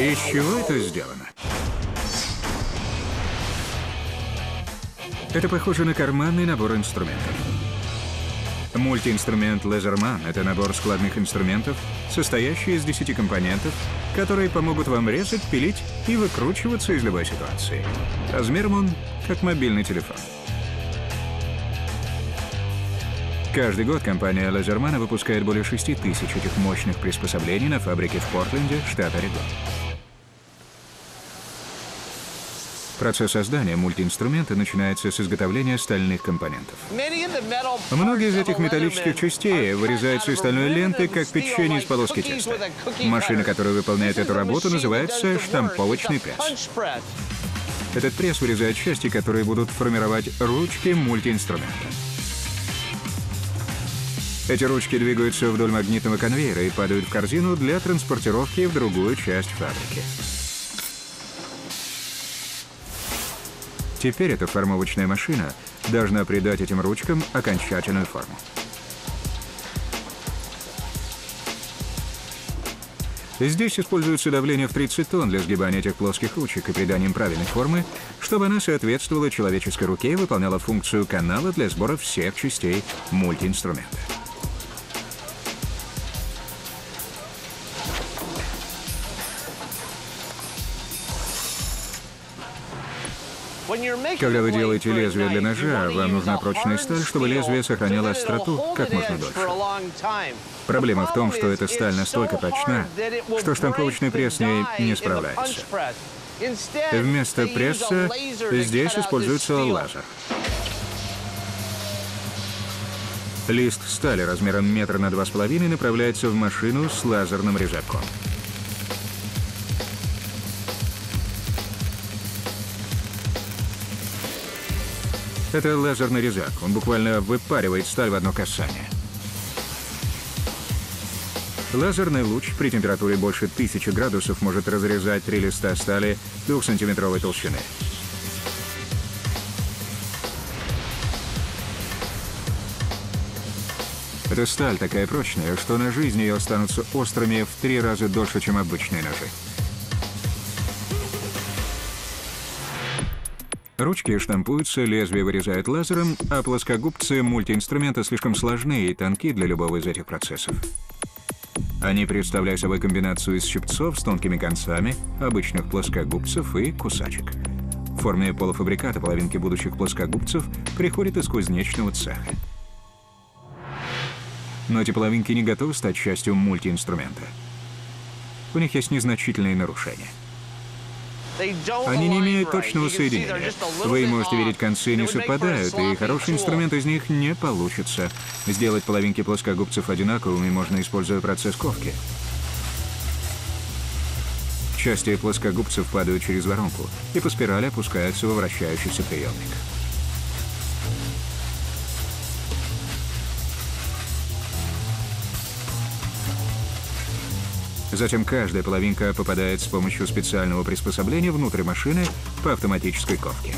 Из чего это сделано? Это похоже на карманный набор инструментов. Мультиинструмент Laserman — это набор складных инструментов, состоящий из 10 компонентов, которые помогут вам резать, пилить и выкручиваться из любой ситуации. Размером он как мобильный телефон. Каждый год компания Laserman выпускает более 6000 этих мощных приспособлений на фабрике в Портленде, штат Орегон. Процесс создания мультиинструмента начинается с изготовления стальных компонентов. Многие из этих металлических частей вырезаются из стальной ленты, как печенье из полоски теста. Машина, которая выполняет эту работу, называется штамповочный пресс. Этот пресс вырезает части, которые будут формировать ручки мультиинструмента. Эти ручки двигаются вдоль магнитного конвейера и падают в корзину для транспортировки в другую часть фабрики. Теперь эта формовочная машина должна придать этим ручкам окончательную форму. Здесь используется давление в 30 тонн для сгибания этих плоских ручек и придания им правильной формы, чтобы она соответствовала человеческой руке и выполняла функцию канала для сбора всех частей мультиинструмента. Когда вы делаете лезвие для ножа, вам нужна прочная сталь, чтобы лезвие сохраняло остроту как можно дольше. Проблема в том, что эта сталь настолько прочна, что штамповочный пресс с ней не справляется. Вместо пресса здесь используется лазер. Лист стали размером 1 на 2,5 метра направляется в машину с лазерным резаком. Это лазерный резак. Он буквально выпаривает сталь в одно касание. Лазерный луч при температуре больше 1000 градусов может разрезать 3 листа стали 2-сантиметровой толщины. Эта сталь такая прочная, что ножи из нее останутся острыми в 3 раза дольше, чем обычные ножи. Ручки штампуются, лезвие вырезают лазером, а плоскогубцы мультиинструмента слишком сложны и тонки для любого из этих процессов. Они представляют собой комбинацию из щипцов с тонкими концами, обычных плоскогубцев и кусачек. В форме полуфабриката половинки будущих плоскогубцев приходят из кузнечного цеха. Но эти половинки не готовы стать частью мультиинструмента. У них есть незначительные нарушения. Они не имеют точного соединения. Вы можете видеть, концы не совпадают, и хороший инструмент из них не получится. Сделать половинки плоскогубцев одинаковыми можно, используя процесс ковки. Части плоскогубцев падают через воронку и по спирали опускаются во вращающийся приемник. Затем каждая половинка попадает с помощью специального приспособления внутрь машины по автоматической ковке.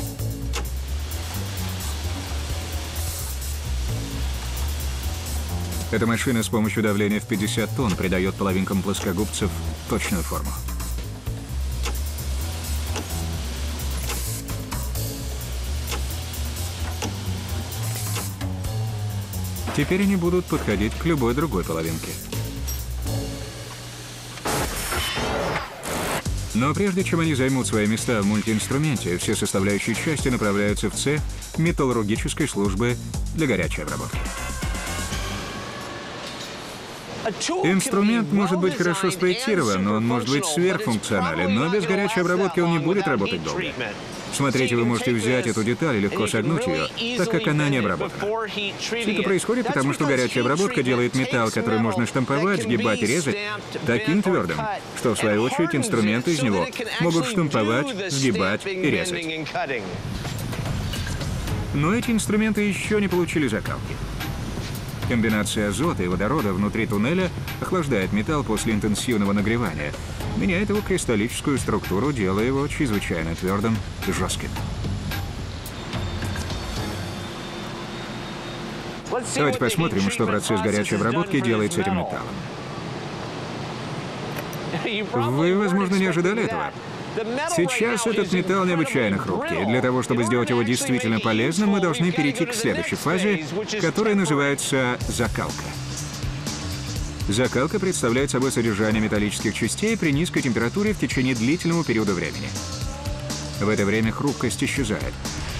Эта машина с помощью давления в 50 тонн придает половинкам плоскогубцев точную форму. Теперь они будут подходить к любой другой половинке. Но прежде чем они займут свои места в мультиинструменте, все составляющие части направляются в цех металлургической службы для горячей обработки. Инструмент может быть хорошо спроектирован, но он может быть сверхфункционален, но без горячей обработки он не будет работать долго. Смотрите, вы можете взять эту деталь и легко согнуть ее, так как она не обработана. Все это происходит потому, что горячая обработка делает металл, который можно штамповать, сгибать и резать, таким твердым, что в свою очередь инструменты из него могут штамповать, сгибать и резать. Но эти инструменты еще не получили закалки. Комбинация азота и водорода внутри туннеля охлаждает металл после интенсивного нагревания, меняет его кристаллическую структуру, делая его чрезвычайно твердым и жестким. Давайте посмотрим, что процесс горячей обработки делает с этим металлом. Вы, возможно, не ожидали этого. Сейчас этот металл необычайно хрупкий, и для того, чтобы сделать его действительно полезным, мы должны перейти к следующей фазе, которая называется закалка. Закалка представляет собой содержание металлических частей при низкой температуре в течение длительного периода времени. В это время хрупкость исчезает,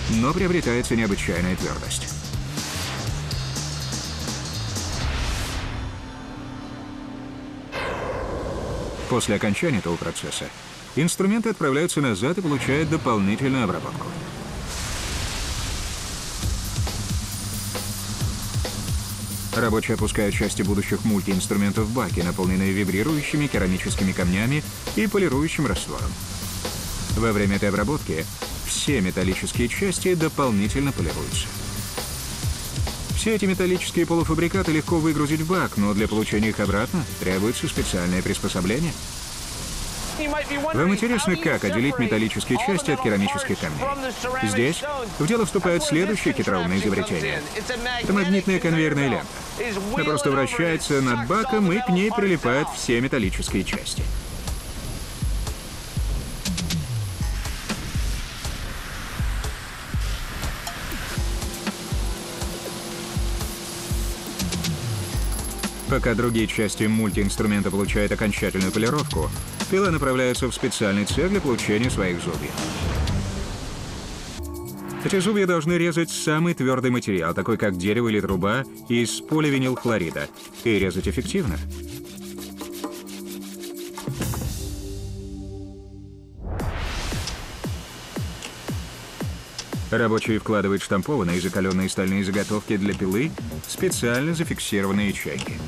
но приобретается необычайная твердость. После окончания этого процесса инструменты отправляются назад и получают дополнительную обработку. Рабочие опускают части будущих мультиинструментов в баки, наполненные вибрирующими керамическими камнями и полирующим раствором. Во время этой обработки все металлические части дополнительно полируются. Все эти металлические полуфабрикаты легко выгрузить в бак, но для получения их обратно требуется специальное приспособление. Вам интересно, как отделить металлические части от керамических камней? Здесь в дело вступает следующее хитроумное изобретение. Это магнитная конвейерная лента. Она просто вращается над баком, и к ней прилипают все металлические части. Пока другие части мультиинструмента получают окончательную полировку, пила направляется в специальный цех для получения своих зубьев. Эти зубья должны резать самый твердый материал, такой как дерево или труба, из поливинилхлорида, и резать эффективно. Рабочие вкладывают штампованные и закаленные стальные заготовки для пилы в специально зафиксированные ячейки.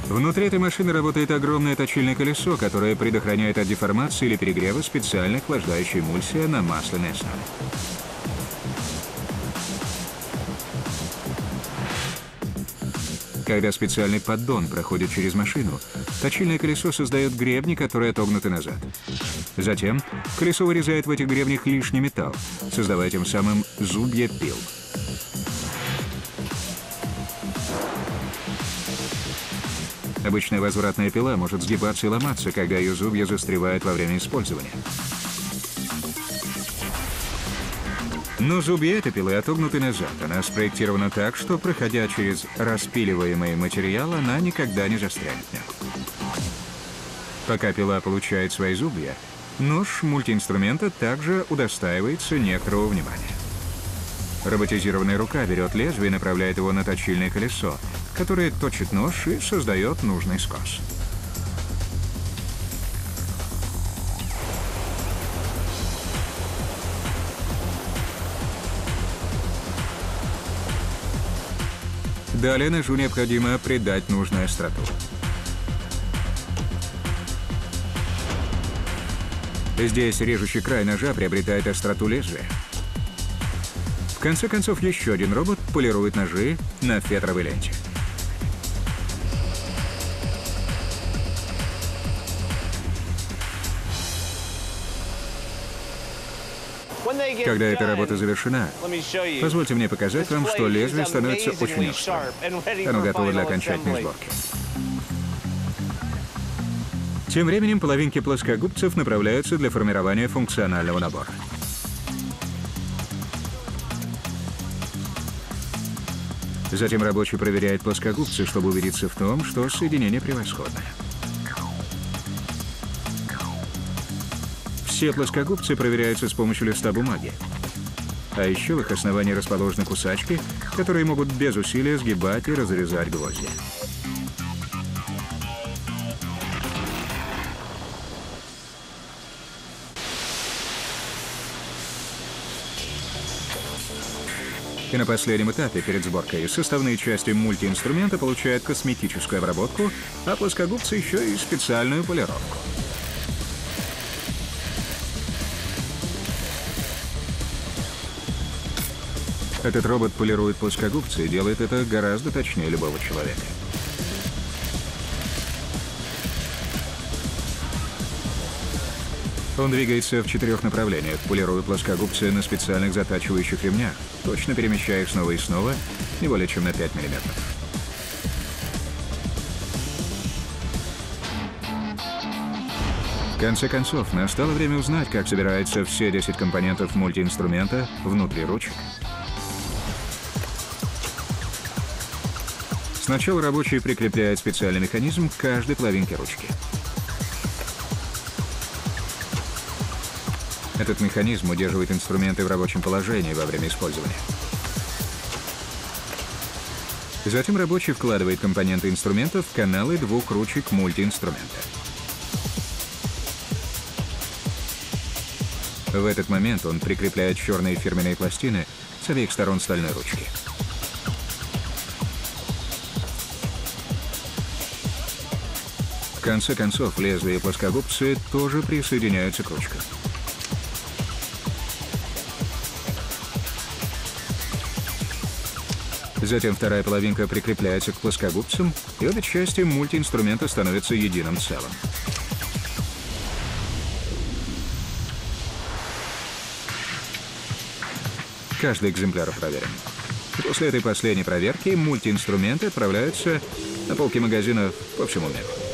Внутри этой машины работает огромное точильное колесо, которое предохраняет от деформации или перегрева специальная охлаждающая эмульсия на масляной основе. Когда специальный поддон проходит через машину, точильное колесо создает гребни, которые отогнуты назад. Затем колесо вырезает в этих гребнях лишний металл, создавая тем самым зубья пил. Обычная возвратная пила может сгибаться и ломаться, когда ее зубья застревают во время использования. Но зубья этой пилы отогнуты назад. Она спроектирована так, что, проходя через распиливаемый материал, она никогда не застрянет в нем. Пока пила получает свои зубья, нож мультиинструмента также удостаивается некоторого внимания. Роботизированная рука берет лезвие и направляет его на точильное колесо, которое точит нож и создает нужный скос. Далее ножу необходимо придать нужную остроту. Здесь режущий край ножа приобретает остроту лезвия. В конце концов, еще один робот полирует ножи на фетровой ленте. Когда эта работа завершена, позвольте мне показать вам, что лезвие становится очень острым. Оно готово для окончательной сборки. Тем временем половинки плоскогубцев направляются для формирования функционального набора. Затем рабочий проверяет плоскогубцы, чтобы убедиться в том, что соединение превосходное. Все плоскогубцы проверяются с помощью листа бумаги. А еще в их основании расположены кусачки, которые могут без усилия сгибать и разрезать гвозди. И на последнем этапе перед сборкой составные части мультиинструмента получают косметическую обработку, а плоскогубцы еще и специальную полировку. Этот робот полирует плоскогубцы и делает это гораздо точнее любого человека. Он двигается в 4 направлениях, полируя плоскогубцы на специальных затачивающих ремнях, точно перемещая их снова и снова, не более чем на 5 мм. конце концов, настало время узнать, как собираются все 10 компонентов мультиинструмента внутри ручек. Сначала рабочий прикрепляет специальный механизм к каждой половинке ручки. Этот механизм удерживает инструменты в рабочем положении во время использования. Затем рабочий вкладывает компоненты инструментов в каналы двух ручек мультиинструмента. В этот момент он прикрепляет черные фирменные пластины с обеих сторон стальной ручки. В конце концов, лезвия и плоскогубцы тоже присоединяются к ручкам. Затем вторая половинка прикрепляется к плоскогубцам, и обе части мультиинструмента становятся единым целым. Каждый экземпляр проверен. После этой последней проверки мультиинструменты отправляются на полки магазинов по всему миру.